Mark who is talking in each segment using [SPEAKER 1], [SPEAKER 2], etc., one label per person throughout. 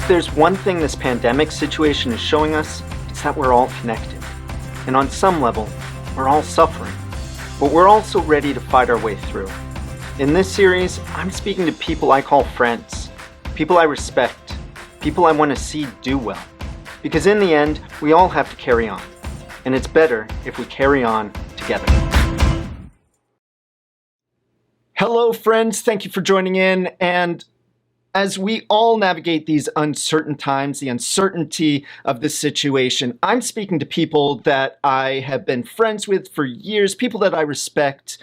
[SPEAKER 1] there's one thing this pandemic situation is showing us, it's that we're all connected. And on some level, we're all suffering. But we're also ready to fight our way through. In this series, I'm speaking to people I call friends, people I respect, people I want to see do well. Because in the end, we all have to carry on. And it's better if we carry on together. Hello, friends. Thank you for joining in. And as we all navigate these uncertain times, the uncertainty of this situation, I'm speaking to people that I have been friends with for years, people that I respect,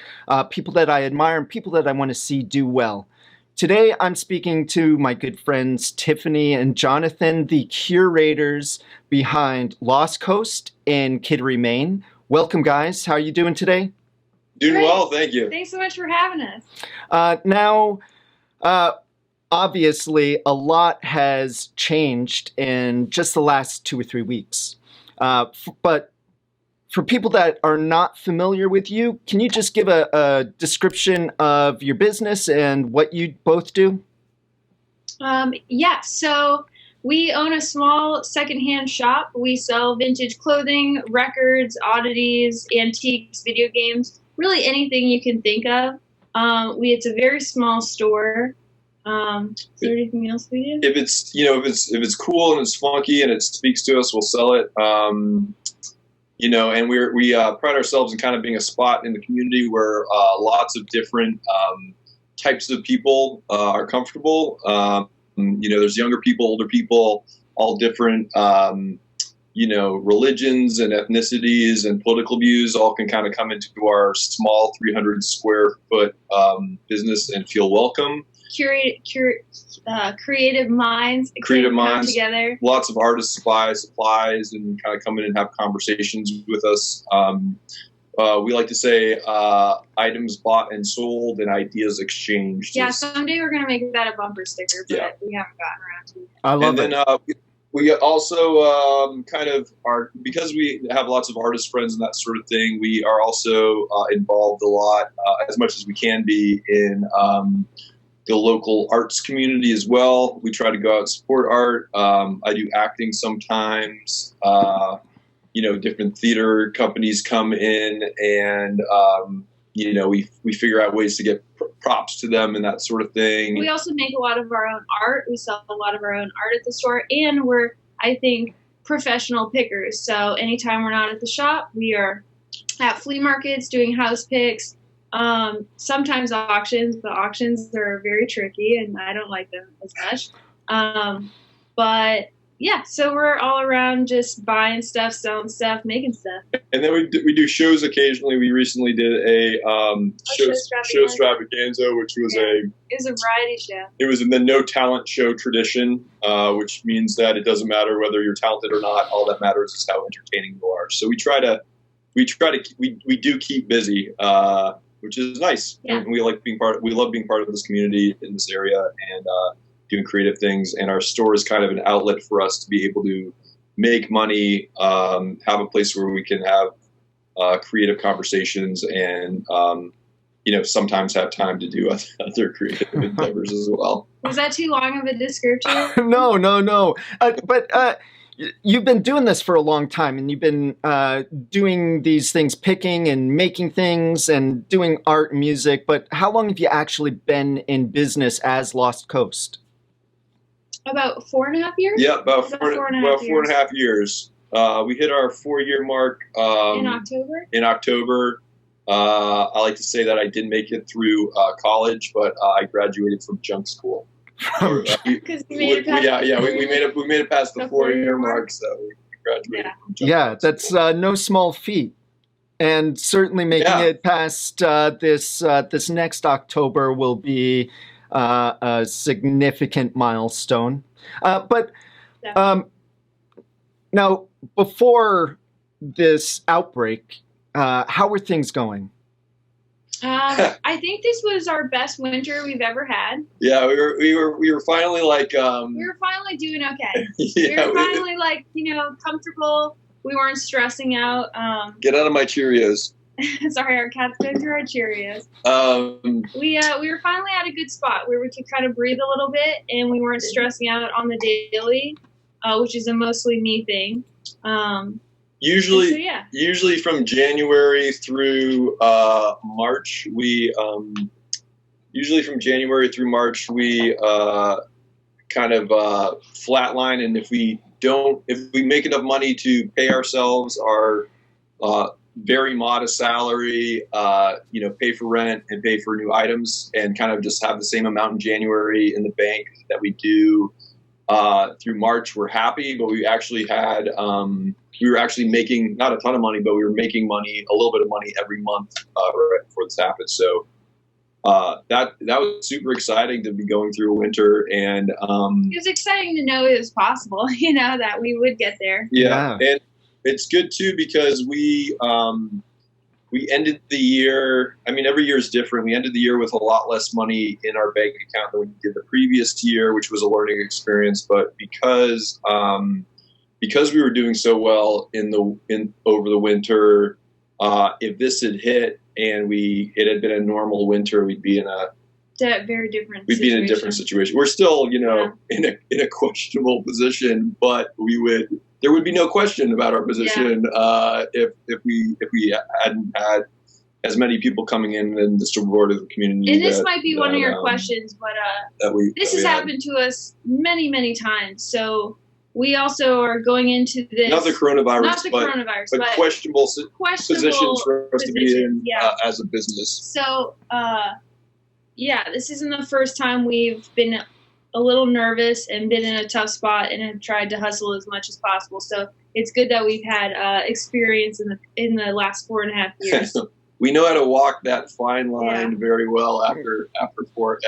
[SPEAKER 1] people that I admire, and people that I want to see do well. Today, I'm speaking to my good friends Tiffany and Jonathan, the curators behind Lost Coast in Kittery, Maine. Welcome, guys. How are you doing today?
[SPEAKER 2] Doing Great. Well, thank you.
[SPEAKER 3] Thanks so much for having us.
[SPEAKER 1] Obviously, a lot has changed in just the last 2 or 3 weeks. But for people that are not familiar with you, can you just give a description of your business and what you both do?
[SPEAKER 3] So we own a small secondhand shop. We sell vintage clothing, records, oddities, antiques, video games, really anything you can think of. It's a very small store. Is there anything else we do?
[SPEAKER 2] If it's cool and it's funky and it speaks to us, we'll sell it. And we pride ourselves in kind of being a spot in the community where lots of different types of people are comfortable. There's younger people, older people, all different, religions and ethnicities and political views all can kind of come into our small 300 square foot business and feel welcome.
[SPEAKER 3] Creative minds come together.
[SPEAKER 2] Lots of artists buy supplies and kind of come in and have conversations with us. We like to say items bought and sold and ideas exchanged.
[SPEAKER 3] Yeah, someday we're going to make that a bumper sticker, but we haven't gotten around to it.
[SPEAKER 1] I love it.
[SPEAKER 2] And then we also because we have lots of artist friends and that sort of thing, we are also involved a lot, as much as we can be, in the local arts community as well. We try to go out and support art. I do acting sometimes. Different theater companies come in and, we figure out ways to get props to them and that sort of thing.
[SPEAKER 3] We also make a lot of our own art. We sell a lot of our own art at the store, and we're, I think, professional pickers. So anytime we're not at the shop, we are at flea markets doing house picks, sometimes auctions, but auctions are very tricky and I don't like them as much. But yeah, so we're all around just buying stuff, selling stuff, making stuff. And
[SPEAKER 2] then we do shows occasionally. We recently did a show extravaganza, which was it
[SPEAKER 3] was a variety show.
[SPEAKER 2] It was in the no talent show tradition, which means that it doesn't matter whether you're talented or not. All that matters is how entertaining you are. So we do keep busy, which is nice.
[SPEAKER 3] Yeah.
[SPEAKER 2] And we love being part of this community in this area and doing creative things. And our store is kind of an outlet for us to be able to make money, have a place where we can have creative conversations and, sometimes have time to do other creative endeavors as well.
[SPEAKER 3] Was that too long of a description?
[SPEAKER 1] No. But you've been doing this for a long time, and you've been doing these things, picking and making things and doing art and music. But how long have you actually been in business as Lost Coast?
[SPEAKER 3] About 4.5 years?
[SPEAKER 2] Yeah, about four and a half years. We hit our 4-year mark
[SPEAKER 3] in October.
[SPEAKER 2] I like to say that I didn't make it through college, but I graduated from junk school.
[SPEAKER 3] Because we made
[SPEAKER 2] it past the 4-year mark, so we graduated from junk.
[SPEAKER 1] Yeah, that's no small feat. And certainly making it past this next October will be a significant milestone. But now, before this outbreak, how were things going?
[SPEAKER 3] I think this was our best winter we've ever had.
[SPEAKER 2] Yeah, we were finally like
[SPEAKER 3] we were finally doing okay.
[SPEAKER 2] Yeah,
[SPEAKER 3] we were finally comfortable. We weren't stressing out.
[SPEAKER 2] Get out of my Cheerios.
[SPEAKER 3] Sorry, our cat's going through our Cheerios. We were finally at a good spot where we could kind of breathe a little bit, and we weren't stressing out on the daily, which is a mostly me thing.
[SPEAKER 2] Usually from January through March, we kind of flatline, and if we make enough money to pay ourselves our very modest salary, pay for rent and pay for new items, and kind of just have the same amount in January in the bank that we do through March, we're happy. But we actually had we were actually making not a ton of money, but we were making money, a little bit of money every month right before this happened. So that was super exciting to be going through a winter, and it
[SPEAKER 3] was exciting to know it was possible, that we would get there.
[SPEAKER 2] Yeah. And it's good too because we ended the year. I mean, every year is different. We ended the year with a lot less money in our bank account than we did the previous year, which was a learning experience. But because we were doing so well over the winter, if this had hit and it had been a normal winter, we'd be in a
[SPEAKER 3] very different.
[SPEAKER 2] We'd be in a different situation. We're still, in a questionable position, but there would be no question about our position if we hadn't had as many people coming in and the support of the community.
[SPEAKER 3] And this might be one of your questions, but this has happened to us many, many times. So we also are going into this.
[SPEAKER 2] Not the coronavirus, but questionable positions for us to be in as a business.
[SPEAKER 3] So, this isn't the first time we've been a little nervous and been in a tough spot and have tried to hustle as much as possible. So it's good that we've had experience in the last 4.5 years.
[SPEAKER 2] We know how to walk that fine line very well after 4.5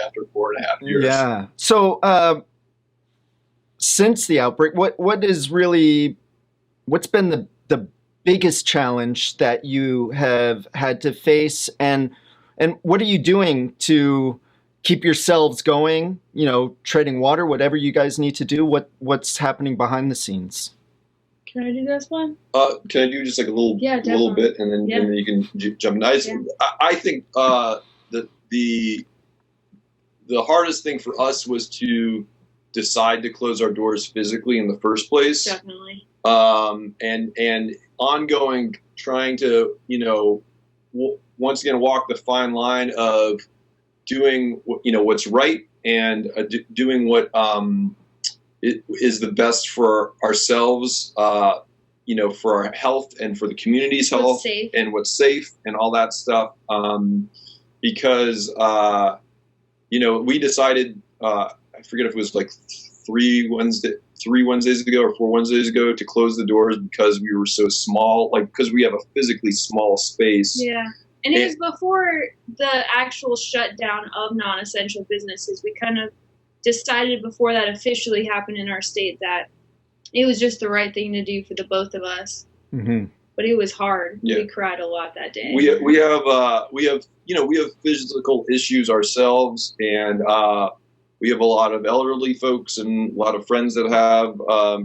[SPEAKER 2] years.
[SPEAKER 1] Yeah. So since the outbreak, what's been the biggest challenge that you have had to face, and what are you doing to keep yourselves going, treading water, whatever you guys need to do? What's happening behind the scenes?
[SPEAKER 3] Can I do this one?
[SPEAKER 2] Can I do just like a little bit, and then you can jump in? I think that the hardest thing for us was to decide to close our doors physically in the first place.
[SPEAKER 3] Definitely.
[SPEAKER 2] And ongoing trying to, once again, walk the fine line of doing, what's right and doing what is the best for ourselves, for our health and for the community's health and what's safe and all that stuff. Because, we decided, I forget if it was like 3 Wednesdays ago or 4 Wednesdays ago to close the doors because we were so small, because we have a physically small space.
[SPEAKER 3] Yeah. And it was before the actual shutdown of non-essential businesses. We kind of decided before that officially happened in our state that it was just the right thing to do for the both of us.
[SPEAKER 1] Mm-hmm.
[SPEAKER 3] But it was hard.
[SPEAKER 2] Yeah.
[SPEAKER 3] We cried a lot that day.
[SPEAKER 2] We have physical issues ourselves, and we have a lot of elderly folks and a lot of friends that have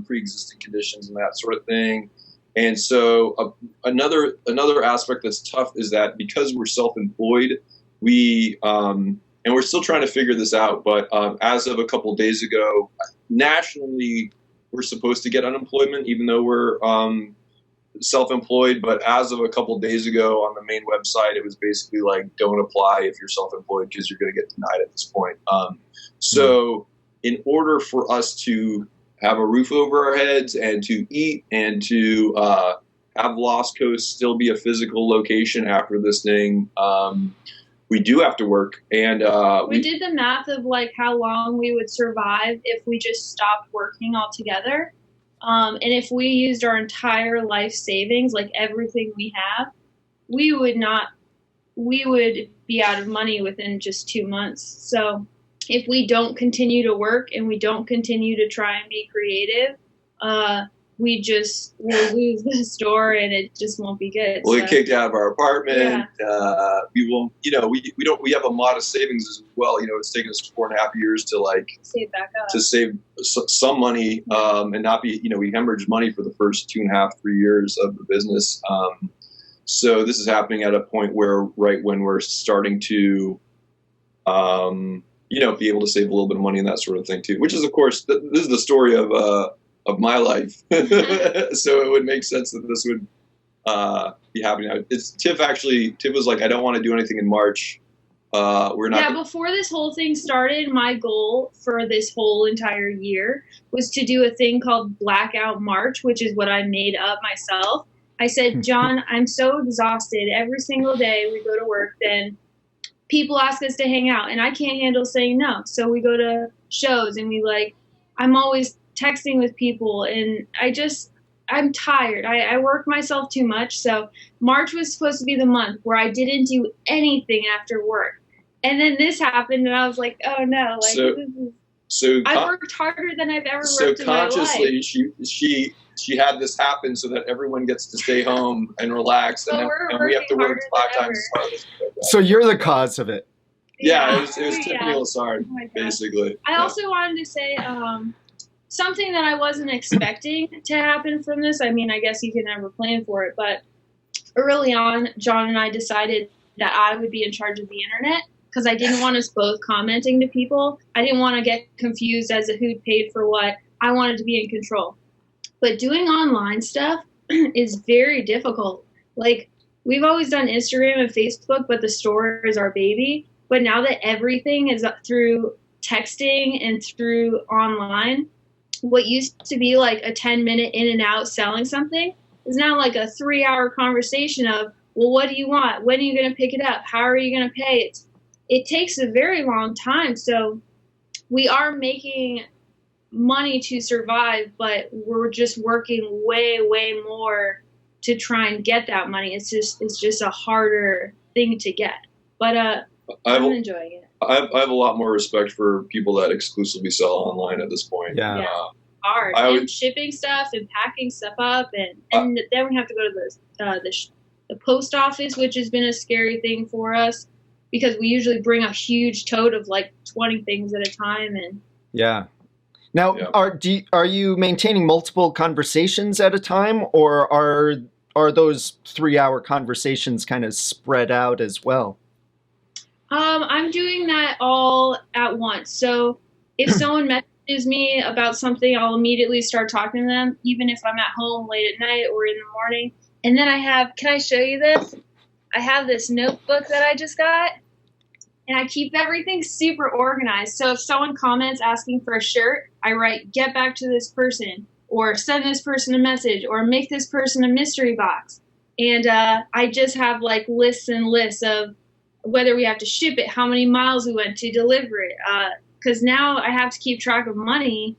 [SPEAKER 2] pre-existing conditions and that sort of thing. And so another aspect that's tough is that because we're self-employed, and we're still trying to figure this out, but as of a couple of days ago, nationally, we're supposed to get unemployment, even though we're self-employed. But as of a couple of days ago on the Maine website, it was basically like, don't apply if you're self-employed because you're going to get denied at this point. So in order for us to have a roof over our heads and to eat and to have Lost Coast still be a physical location after this thing, we do have to work. And
[SPEAKER 3] we did the math of how long we would survive if we just stopped working altogether. And if we used our entire life savings, everything we have, we would be out of money within just 2 months. So if we don't continue to work and we don't continue to try and be creative, we'll lose the store and it just won't be good.
[SPEAKER 2] We'll get kicked out of our apartment. Yeah. We won't, we have a modest savings as well. It's taken us 4.5 years to
[SPEAKER 3] save back up,
[SPEAKER 2] to save some money, and not be, we hemorrhaged money for the first 2.5-3 years of the business. So this is happening at a point where, right when we're starting to, be able to save a little bit of money and that sort of thing too. Which is, of course, this is the story of my life. So it would make sense that this would be happening. Tiff was like, I don't want to do anything in March. We're not.
[SPEAKER 3] Yeah, before this whole thing started, my goal for this whole entire year was to do a thing called Blackout March, which is what I made up myself. I said, John, I'm so exhausted. Every single day we go to work, then people ask us to hang out, and I can't handle saying no. So we go to shows, and I'm always texting with people, and I'm tired. I work myself too much. So March was supposed to be the month where I didn't do anything after work. And then this happened, and I was like, oh no, I've worked harder than I've ever worked in my life. So
[SPEAKER 2] consciously, she had this happen so that everyone gets to stay home and relax, and we have to work 5 times as hard.
[SPEAKER 1] So you're the cause of it.
[SPEAKER 2] Yeah, it was Tiffany Lessard, basically.
[SPEAKER 3] I also wanted to say something that I wasn't expecting to happen from this. I mean, I guess you can never plan for it, but early on, John and I decided that I would be in charge of the internet, because I didn't want us both commenting to people. I didn't want to get confused as to who paid for what. I wanted to be in control. But doing online stuff is very difficult. Like, we've always done Instagram and Facebook, but the store is our baby. But now that everything is through texting and through online, what used to be like a 10-minute in and out selling something is now like a 3-hour conversation of, well, what do you want? When are you going to pick it up? How are you going to pay it? It takes a very long time. So we are making money to survive, but we're just working way, way more to try and get that money. It's just a harder thing to get. But I'm enjoying it.
[SPEAKER 2] I have a lot more respect for people that exclusively sell online at this point.
[SPEAKER 1] Yeah.
[SPEAKER 3] Hard. And shipping stuff and packing stuff up, and then we have to go to the post office, which has been a scary thing for us, because we usually bring a huge tote of like 20 things at a time. And
[SPEAKER 1] now, are you maintaining multiple conversations at a time, or are those 3-hour conversations kind of spread out as well?
[SPEAKER 3] I'm doing that all at once. So if someone messages me about something, I'll immediately start talking to them, even if I'm at home late at night or in the morning. And then can I show you this? I have this notebook that I just got, and I keep everything super organized. So if someone comments asking for a shirt, I write, get back to this person, or send this person a message, or make this person a mystery box. And I just have like lists and lists of whether we have to ship it, how many miles we went to deliver it. Because now I have to keep track of money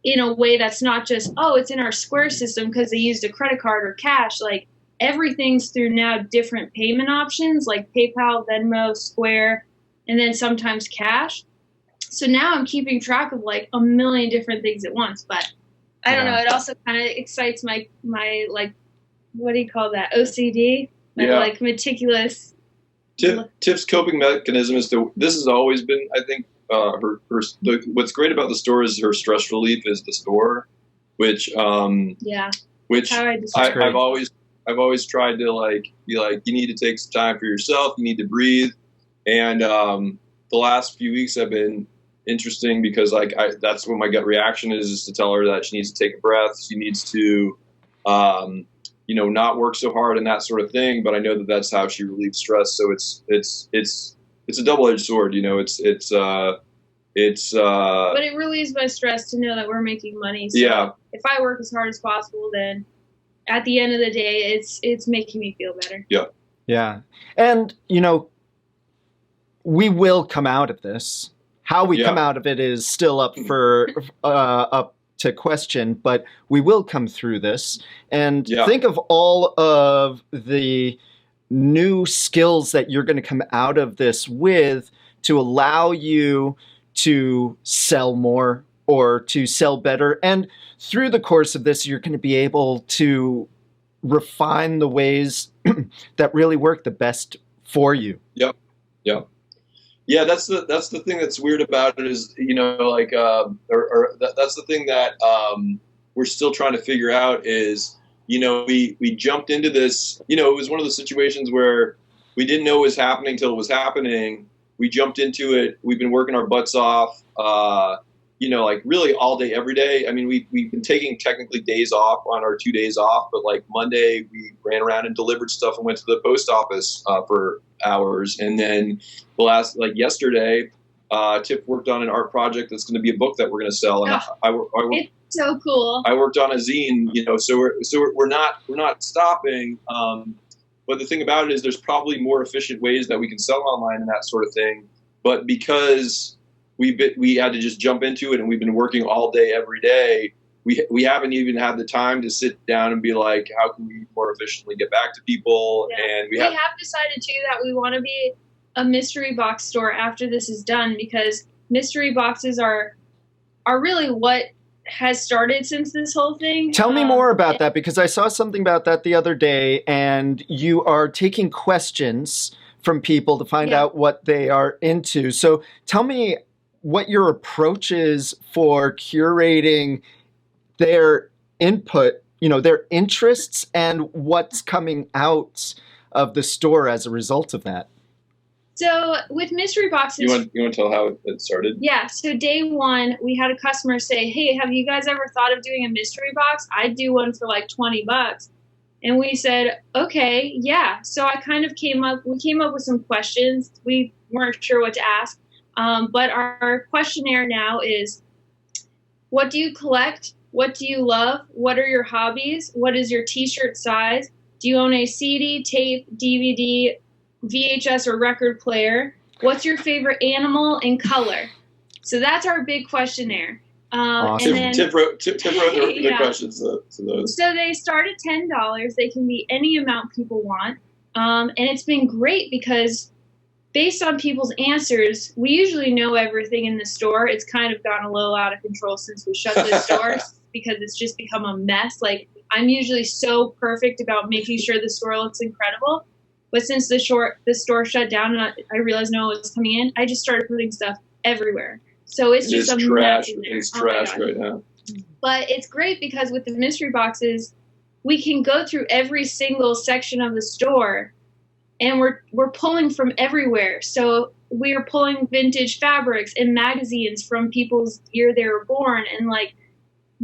[SPEAKER 3] in a way that's not just, it's in our Square system because they used a credit card or cash. Like, everything's through now different payment options, like PayPal, Venmo, Square, and then sometimes cash. So now I'm keeping track of like a million different things at once. But I don't know. It also kind of excites my like, what do you call that? OCD? Like meticulous.
[SPEAKER 2] Tiff's coping mechanism this has always been, I think, what's great about the store is her stress relief is the store, which I've always tried to be like, you need to take some time for yourself, you need to breathe. And the last few weeks have been interesting because that's what my gut reaction is to tell her that she needs to take a breath, she needs to not work so hard and that sort of thing. But I know that that's how she relieves stress. So it's a double-edged sword. But
[SPEAKER 3] it relieves my stress to know that we're making money. So if I work as hard as possible, then at the end of the day, it's making me feel better.
[SPEAKER 1] Yeah. And we will come out of this. How we come out of it is still up to question, but we will come through this. And think of all of the new skills that you're going to come out of this with to allow you to sell more or to sell better. And through the course of this, you're going to be able to refine the ways that really work the best for you.
[SPEAKER 2] Yep. Yeah, that's the thing that's weird about it is, that's the thing that we're still trying to figure out is we jumped into this. It was one of those situations where we didn't know it was happening till it was happening. We jumped into it. We've been working our butts off, like really all day, every day. I mean, we've been taking technically days off on our 2 days off, but like Monday we ran around and delivered stuff and went to the post office for hours. And then yesterday, Tiff worked on an art project that's going to be a book that we're going to sell. And
[SPEAKER 3] it's so cool.
[SPEAKER 2] I worked on a zine, so we're not stopping. But the thing about it is there's probably more efficient ways that we can sell online and that sort of thing. But because we had to just jump into it and we've been working all day, every day, we haven't even had the time to sit down and be like, how can we more efficiently get back to people?
[SPEAKER 3] Yeah.
[SPEAKER 2] And
[SPEAKER 3] we have decided too that we want to be a mystery box store after this is done, because mystery boxes are really what has started since this whole thing.
[SPEAKER 1] Tell me more about that, because I saw something about that the other day, and you are taking questions from people to find out what they are into. So tell me what your approach is for curating their input, their interests, and what's coming out of the store as a result of that.
[SPEAKER 3] So with mystery boxes,
[SPEAKER 2] you want to tell how it started?
[SPEAKER 3] Yeah. So day one, we had a customer say, "Hey, have you guys ever thought of doing a mystery box? I'd do one for like $20." And we said, "Okay, yeah." So we came up with some questions. We weren't sure what to ask, but our questionnaire now is: what do you collect? What do you love? What are your hobbies? What is your T-shirt size? Do you own a CD, tape, DVD, VHS, or record player? What's your favorite animal and color? So that's our big questionnaire.
[SPEAKER 1] Awesome.
[SPEAKER 3] And then,
[SPEAKER 2] Tiff wrote the questions to those.
[SPEAKER 3] So they start at $10. They can be any amount people want. And it's been great because based on people's answers, we usually know everything in the store. It's kind of gotten a little out of control since we shut the store because it's just become a mess. Like, I'm usually so perfect about making sure the store looks incredible. But since the store shut down and I realized no one was coming in, I just started putting stuff everywhere. So it's just a
[SPEAKER 2] trash.
[SPEAKER 3] mess in there.
[SPEAKER 2] It's trash right now.
[SPEAKER 3] But it's great because with the mystery boxes, we can go through every single section of the store, and we're pulling from everywhere. So we are pulling vintage fabrics and magazines from people's year they were born, and like,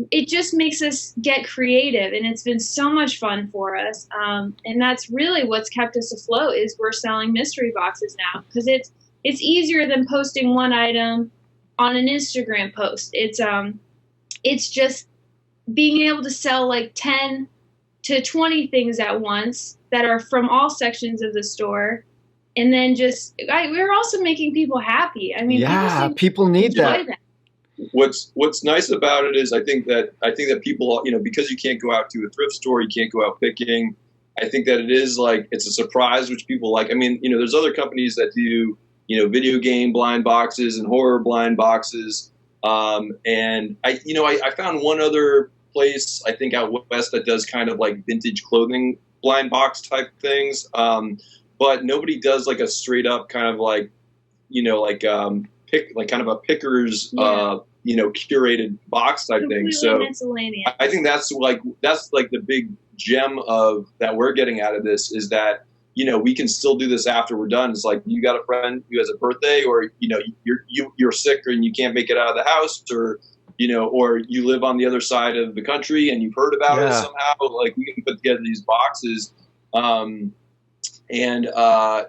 [SPEAKER 3] it just makes us get creative, and it's been so much fun for us. And that's really what's kept us afloat, is we're selling mystery boxes now, because it's easier than posting one item on an Instagram post. It's just being able to sell like 10 to 20 things at once that are from all sections of the store. And then we're also making people happy. I mean,
[SPEAKER 1] people need that.
[SPEAKER 2] What's nice about it is I think that people, because you can't go out to a thrift store, you can't go out picking. I think that it is like, it's a surprise, which people like. I mean, there's other companies that do, video game blind boxes and horror blind boxes. And I found one other place, I think out west, that does kind of like vintage clothing blind box type things. But nobody does like a straight up kind of like, kind of a picker's, curated box type thing. So I think that's like the big gem of that we're getting out of this, is that, we can still do this after we're done. It's like, you got a friend who has a birthday, or, you're sick and you can't make it out of the house, or, or you live on the other side of the country and you've heard about it somehow. Like, we can put together these boxes. And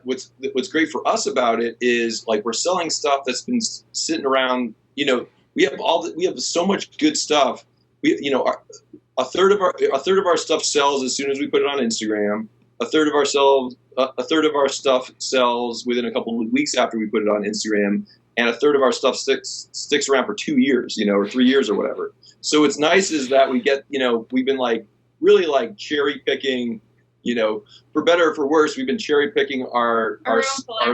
[SPEAKER 2] what's great for us about it is, like, we're selling stuff that's been sitting around. We have so much good stuff. A third of our stuff sells as soon as we put it on Instagram. A third of our stuff sells within a couple of weeks after we put it on Instagram, and a third of our stuff sticks around for 2 years, or 3 years or whatever. So what's nice is that we get, we've been like really like cherry picking, for better or for worse, we've been cherry picking our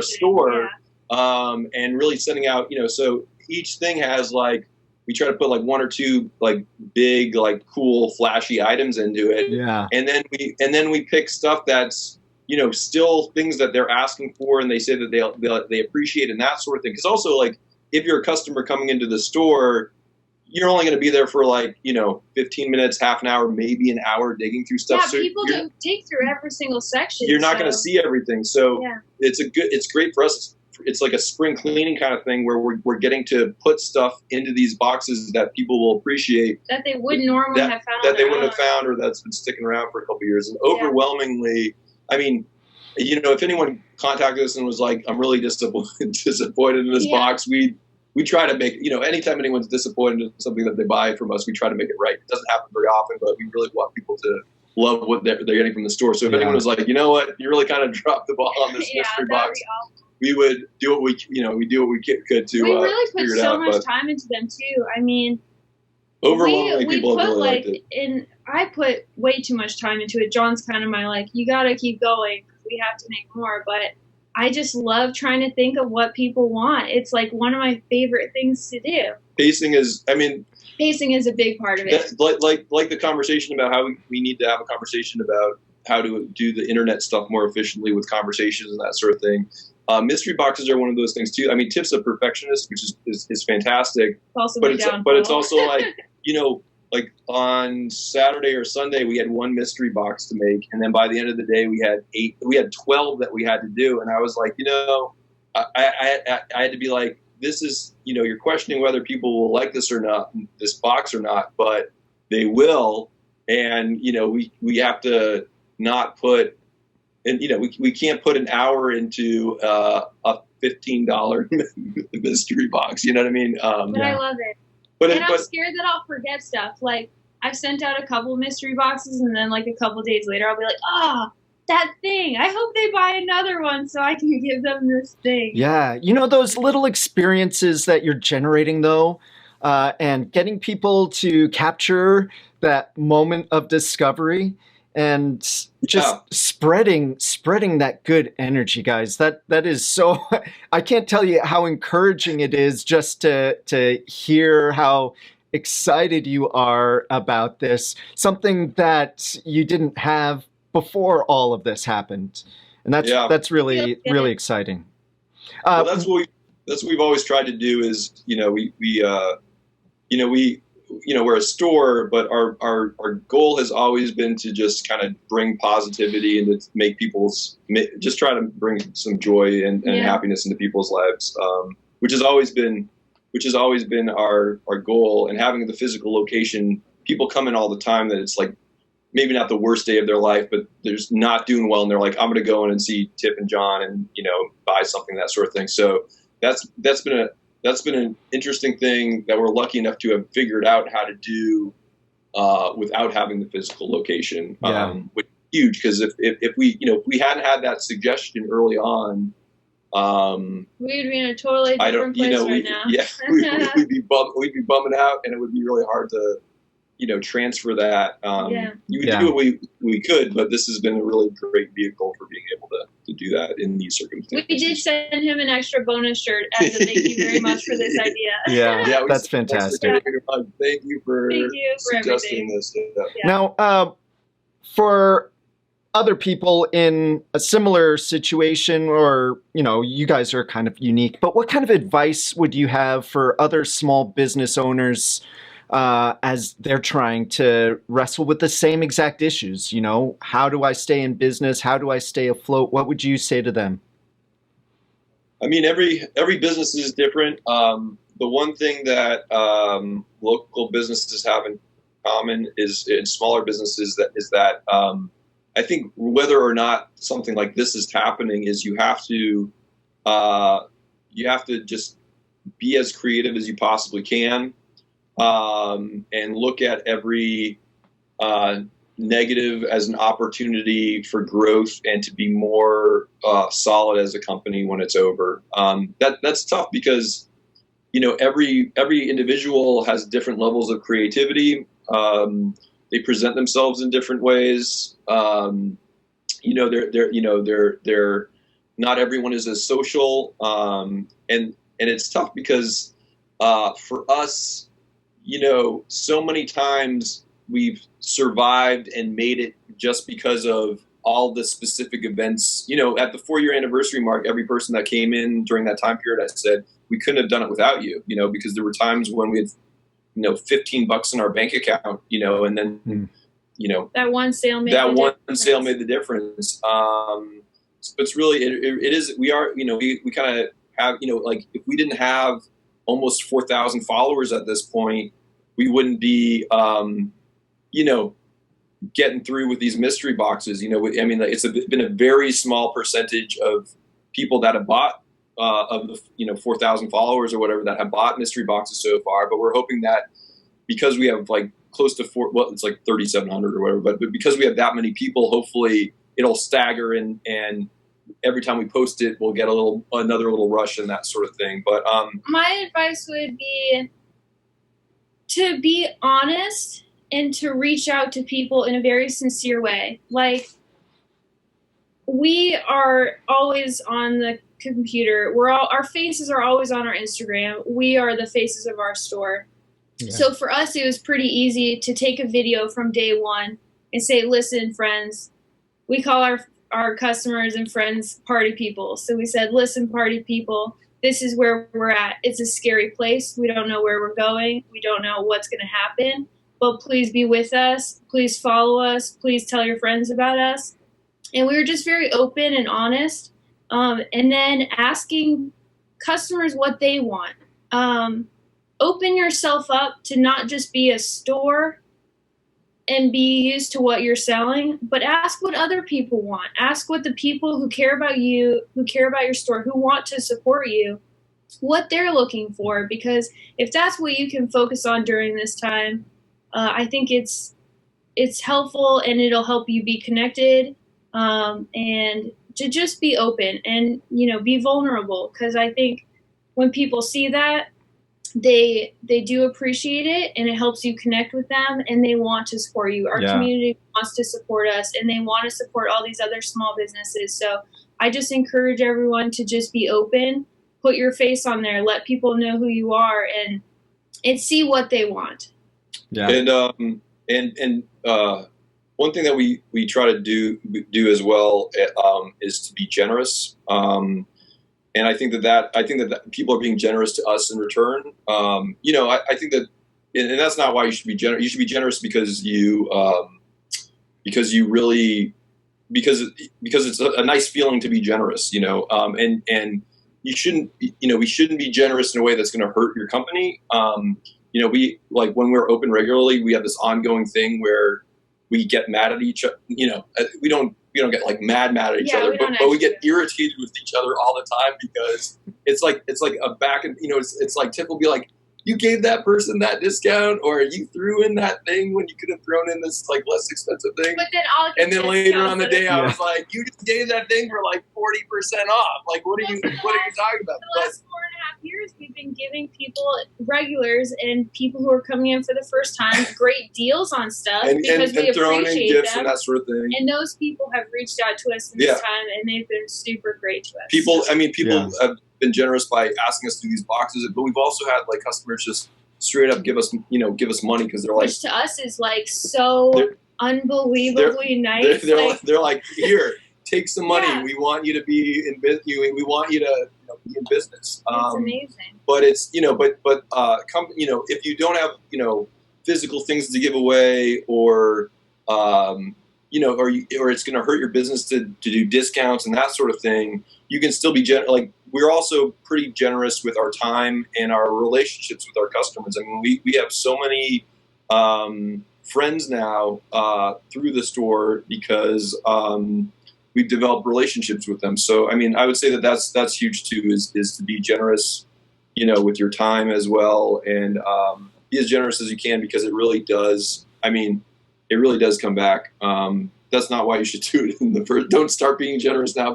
[SPEAKER 2] store, and really sending out, so each thing has like, we try to put like one or two like big, like cool, flashy items into it.
[SPEAKER 1] Yeah.
[SPEAKER 2] And then we pick stuff that's, still things that they're asking for, and they say that they appreciate, and that sort of thing. Because also, like, if you're a customer coming into the store, you're only going to be there for 15 minutes, half an hour, maybe an hour digging through stuff.
[SPEAKER 3] Yeah, so people don't dig through every single section.
[SPEAKER 2] You're not going to see everything. So it's great for us. It's like a spring cleaning kind of thing where we're getting to put stuff into these boxes that people will appreciate.
[SPEAKER 3] That they wouldn't normally have found.
[SPEAKER 2] That they wouldn't have found, or that's been sticking around for a couple of years. And overwhelmingly, I mean, if anyone contacted us and was like, I'm really disappointed in this box, we try to make, anytime anyone's disappointed in something that they buy from us, we try to make it right. It doesn't happen very often, but we really want people to love what they're getting from the store. So if anyone was like, you know what, you really kind of dropped the ball on this mystery box, we would do what we could to
[SPEAKER 3] we really put
[SPEAKER 2] figure it
[SPEAKER 3] so
[SPEAKER 2] out.
[SPEAKER 3] much time into them too. I mean,
[SPEAKER 2] overwhelmingly people
[SPEAKER 3] put
[SPEAKER 2] really liked it.
[SPEAKER 3] and I put way too much time into it. John's kind of my you gotta keep going. We have to make more, but I just love trying to think of what people want. It's one of my favorite things to do.
[SPEAKER 2] Pacing is a big
[SPEAKER 3] part of it.
[SPEAKER 2] Like the conversation about how we need to have a conversation about how to do the internet stuff more efficiently with conversations and that sort of thing. Mystery boxes are one of those things too. I mean, Tiff's a perfectionist, which is fantastic. It's also like on Saturday or Sunday we had one mystery box to make, and then by the end of the day we had 12 that we had to do. And I was like, I had to be like, this is, you're questioning whether people will like this or not, this box or not, but they will. And, we have to not put, and, we can't put an hour into a $15 mystery box. You know what I mean?
[SPEAKER 3] But I love it. I'm scared that I'll forget stuff. I've sent out a couple of mystery boxes, and then a couple of days later, I'll be like, that thing. I hope they buy another one so I can give them this thing.
[SPEAKER 1] Yeah. Those little experiences that you're generating, though, and getting people to capture that moment of discovery and just spreading that good energy, guys. That is so, I can't tell you how encouraging it is just to hear how excited you are about this, something that you didn't have before all of this happened. And that's really, really exciting.
[SPEAKER 2] Well, that's what we've always tried to do is, we're a store, but our goal has always been to just kind of bring positivity and to make just try to bring some joy and happiness into people's lives, which has always been our goal. And having the physical location, people come in all the time that it's maybe not the worst day of their life, but they're just not doing well, and they're like, I'm going to go in and see Tiff and John and buy something, that sort of thing. So that's been an interesting thing that we're lucky enough to have figured out how to do without having the physical location, which is huge. Because if we hadn't had that suggestion early on,
[SPEAKER 3] we'd be in a totally different place right now.
[SPEAKER 2] Yeah, we'd be bumming out, and it would be really hard to transfer that. You would do what we could, but this has been a really great vehicle for being able to do that in these circumstances.
[SPEAKER 3] We did send him an extra bonus shirt as a thank you very much for this idea.
[SPEAKER 1] Yeah, that's fantastic.
[SPEAKER 2] Thank you for suggesting this.
[SPEAKER 1] Yeah. Now, for other people in a similar situation, or, you guys are kind of unique, but what kind of advice would you have for other small business owners as they're trying to wrestle with the same exact issues? How do I stay in business? How do I stay afloat? What would you say to them?
[SPEAKER 2] I mean, every business is different. The one thing that local businesses have in common is in smaller businesses is that I think whether or not something like this is happening is you have to just be as creative as you possibly can. And look at every negative as an opportunity for growth and to be more solid as a company when it's over. That's tough because every individual has different levels of creativity. They present themselves in different ways. They're not everyone is as social, and it's tough because for us. So many times we've survived and made it just because of all the specific events. At the 4-year anniversary mark, every person that came in during that time period, I said, we couldn't have done it without you, because there were times when we had $15 in our bank account, and then,
[SPEAKER 3] that one sale made
[SPEAKER 2] the difference. So it's really, it is, we are, we kind of have, like if we didn't have almost 4,000 followers at this point, we wouldn't be, getting through with these mystery boxes. I mean, it's been a very small percentage of people that have bought, of the 4,000 followers or whatever, that have bought mystery boxes so far. But we're hoping that because we have like close to it's like 3,700 or whatever. But because we have that many people, hopefully it'll stagger, and every time we post it, we'll get another little rush and that sort of thing. But
[SPEAKER 3] my advice would be to be honest and to reach out to people in a very sincere way. Like, we are always on the computer. Our faces are always on our Instagram. We are the faces of our store. Yeah. So for us, it was pretty easy to take a video from day one and say, listen, friends, we call our customers and friends party people. So we said, listen, party people, this is where we're at. It's a scary place. We don't know where we're going. We don't know what's going to happen, but please be with us. Please follow us. Please tell your friends about us. And we were just very open and honest. And then asking customers what they want. Open yourself up to not just be a store and be used to what you're selling, but ask what other people want. Ask what the people who care about you, who care about your store, who want to support you, what they're looking for. Because if that's what you can focus on during this time, I think it's helpful, and it'll help you be connected, and to just be open and, be vulnerable. Because I think when people see that, they do appreciate it, and it helps you connect with them, and they want to support you. Our community wants to support us, and they want to support all these other small businesses. So I just encourage everyone to just be open, put your face on there, let people know who you are, and see what they want.
[SPEAKER 1] Yeah.
[SPEAKER 2] And one thing that we try to do as well is to be generous. And I think that people are being generous to us in return. I think that, and that's not why you should be generous. You should be generous because because it's a nice feeling to be generous, and you shouldn't, we shouldn't be generous in a way that's going to hurt your company. We, like, when we're open regularly, we have this ongoing thing where we get mad at each other. We don't get like mad at each other, but we get irritated with each other all the time, because it's like a back and, it's like Tiff will be like, you gave that person that discount, or you threw in that thing when you could have thrown in this like less expensive thing.
[SPEAKER 3] But then
[SPEAKER 2] later on the day, I was like, you just gave that thing for like 40% off. Like, what are you talking about?
[SPEAKER 3] The last 4.5 years, we've been giving people, regulars and people who are coming in for the first time, great deals on stuff, because we
[SPEAKER 2] throwing in
[SPEAKER 3] appreciate
[SPEAKER 2] gifts
[SPEAKER 3] them.
[SPEAKER 2] and that sort of thing.
[SPEAKER 3] And those people have reached out to us in this time, and they've been super great to us.
[SPEAKER 2] People have been generous by asking us to do these boxes, but we've also had like customers just straight up give us money, because they're like,
[SPEAKER 3] which to us is like so unbelievably nice.
[SPEAKER 2] They're like, here, take some money. Yeah. We want you to be in business. We want you to be in business.
[SPEAKER 3] It's amazing.
[SPEAKER 2] But it's if you don't have physical things to give away, or or it's going to hurt your business to do discounts and that sort of thing, you can still be like, we're also pretty generous with our time and our relationships with our customers. I mean, we have so many friends now through the store, because we've developed relationships with them. So, I mean, I would say that's huge too, is to be generous, with your time as well, and be as generous as you can, because it really does. I mean, it really does come back. That's not why you should do it in the first. Don't start being generous now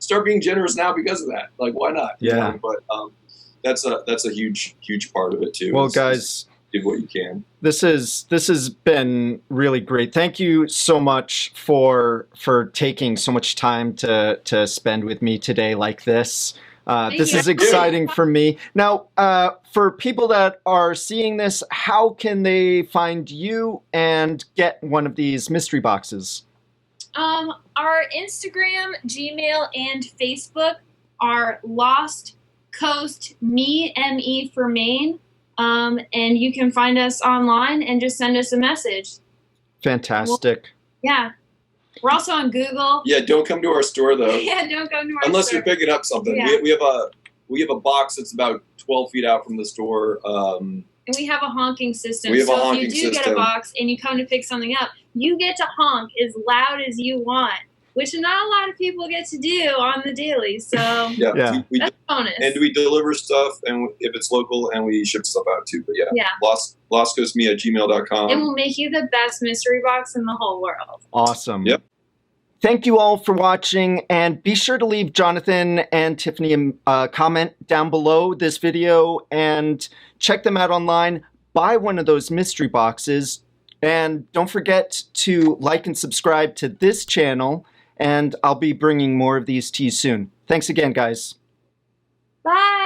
[SPEAKER 2] start being generous now because of that. Like, why not?
[SPEAKER 1] Yeah.
[SPEAKER 2] But that's a huge part of it too.
[SPEAKER 1] Well, guys,
[SPEAKER 2] do what you can.
[SPEAKER 1] This has been really great. Thank you so much for taking so much time to spend with me today like this. This is exciting for me. Now, for people that are seeing this, how can they find you and get one of these mystery boxes?
[SPEAKER 3] Our Instagram, Gmail, and Facebook are Lost Coast Me, M-E for Maine. And you can find us online and just send us a message.
[SPEAKER 1] Fantastic.
[SPEAKER 3] Yeah. We're also on Google.
[SPEAKER 2] Yeah, don't come to our store though.
[SPEAKER 3] Yeah, don't come to our
[SPEAKER 2] unless
[SPEAKER 3] store.
[SPEAKER 2] you're picking up something.
[SPEAKER 3] Yeah.
[SPEAKER 2] We have a box that's about 12 feet out from the store.
[SPEAKER 3] And we have a honking system.
[SPEAKER 2] We have a
[SPEAKER 3] so
[SPEAKER 2] honking
[SPEAKER 3] if you do get a
[SPEAKER 2] system.
[SPEAKER 3] box and you come to pick something up, you get to honk as loud as you want, which not a lot of people get to do on the daily. So
[SPEAKER 1] Yeah.
[SPEAKER 3] that's a bonus.
[SPEAKER 2] And we deliver stuff, and if it's local, and we ship stuff out too. But yeah. lostghostme@gmail.com.
[SPEAKER 3] It will make you the best mystery box in the whole world.
[SPEAKER 1] Awesome.
[SPEAKER 2] Yep.
[SPEAKER 1] Thank you all for watching, and be sure to leave Jonathan and Tiffany a comment down below this video and check them out online. Buy one of those mystery boxes, and don't forget to like and subscribe to this channel, and I'll be bringing more of these to you soon. Thanks again, guys.
[SPEAKER 3] Bye.